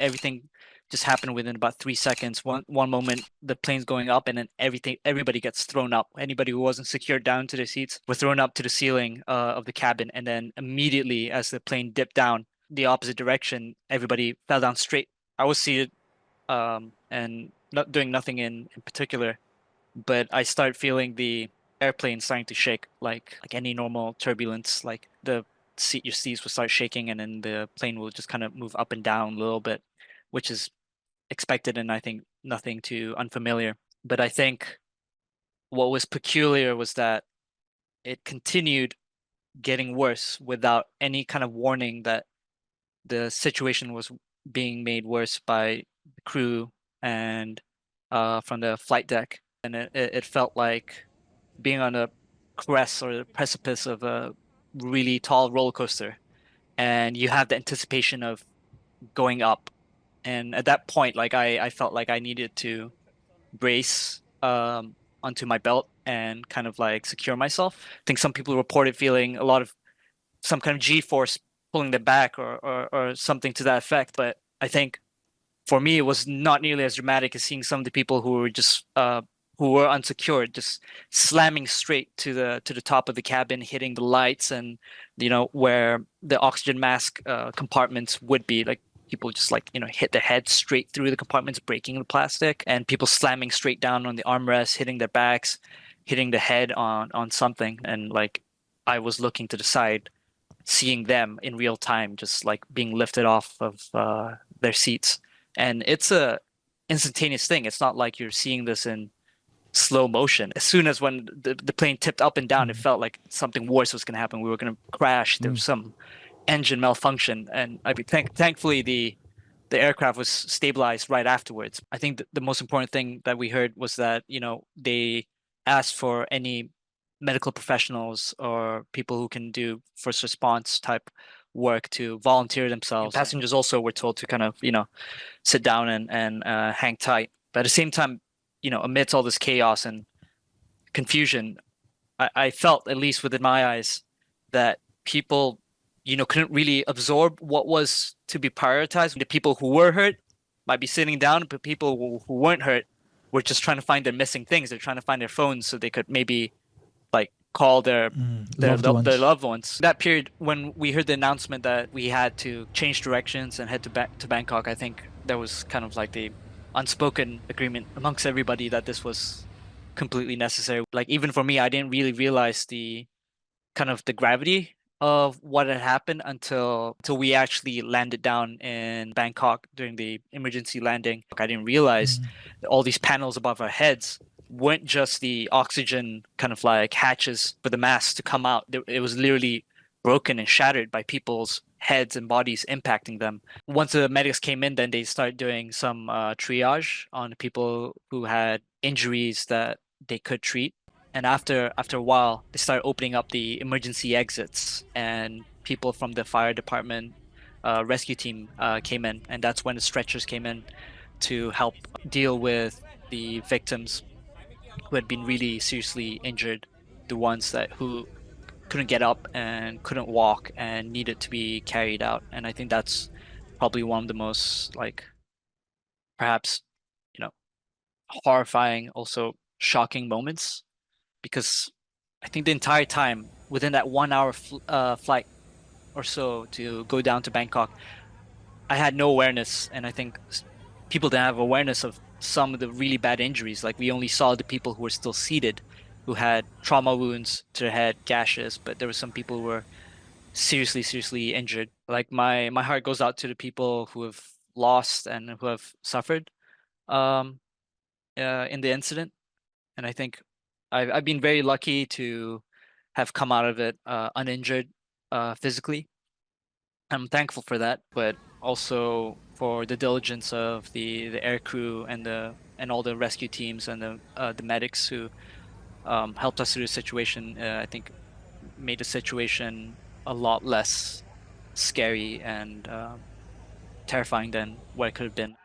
everything just happened within about 3 seconds. One moment the plane's going up, and then everybody gets thrown up. Anybody who wasn't secured down to their seats were thrown up to the ceiling of the cabin, and then immediately as the plane dipped down the opposite direction, everybody fell down straight. I was seated and not doing nothing in particular, but I started feeling the airplane starting to shake like any normal turbulence. Like your seats will start shaking, and then the plane will just kind of move up and down a little bit, which is expected and I think nothing too unfamiliar. But I think what was peculiar was that it continued getting worse without any kind of warning that the situation was being made worse by the crew and from the flight deck. And it felt like being on a crest or the precipice of a really tall roller coaster. And you have the anticipation of going up. And at that point, like I felt like I needed to brace onto my belt and kind of like secure myself. I think some people reported feeling a lot of some kind of G-force pulling them back or something to that effect. But I think for me, it was not nearly as dramatic as seeing some of the people who were just who were unsecured, just slamming straight to the top of the cabin, hitting the lights and where the oxygen mask compartments would be. Like people just like hit their head straight through the compartments, breaking the plastic, and people slamming straight down on the armrests, hitting their backs, hitting the head on something. And like I was looking to the side, seeing them in real time, just like being lifted off of their seats. And it's a instantaneous thing. It's not like you're seeing this in slow motion. As soon as when the plane tipped up and down, it Mm. felt like something worse was going to happen. We were going to crash. There was Mm. some engine malfunction, and I mean, thankfully the aircraft was stabilized right afterwards. I think the most important thing that we heard was that they asked for any medical professionals or people who can do first response type work to volunteer themselves. Passengers also were told to kind of sit down and hang tight. But at the same time, amidst all this chaos and confusion, I felt, at least within my eyes, that people, couldn't really absorb what was to be prioritized. The people who were hurt might be sitting down, but people who weren't hurt were just trying to find their missing things. They're trying to find their phones so they could maybe like call Mm. their Loved their ones. loved ones. That period when we heard the announcement that we had to change directions and head to Bangkok, I think there was kind of like the unspoken agreement amongst everybody that this was completely necessary. Like even for me, I didn't really realize the kind of the gravity of what had happened until we actually landed down in Bangkok during the emergency landing. I didn't realize Mm. that all these panels above our heads weren't just the oxygen kind of like hatches for the mask to come out. It was literally broken and shattered by people's heads and bodies impacting them. Once the medics came in, then they started doing some triage on people who had injuries that they could treat. And after a while, they started opening up the emergency exits, and people from the fire department rescue team came in, and that's when the stretchers came in to help deal with the victims who had been really seriously injured, the ones that who couldn't get up and couldn't walk and needed to be carried out. And I think that's probably one of the most like perhaps you know horrifying, also shocking moments because I think the entire time within that 1 hour flight or so to go down to Bangkok, I had no awareness, and I think people didn't have awareness of some of the really bad injuries. Like we only saw the people who were still seated, who had trauma wounds to their head, gashes, but there were some people who were seriously, seriously injured. Like my heart goes out to the people who have lost and who have suffered um in the incident. And I think I've been very lucky to have come out of it uninjured physically. I'm thankful for that, but also for the diligence of the air crew and all the rescue teams and the medics who helped us through the situation. I think made the situation a lot less scary and terrifying than what it could have been.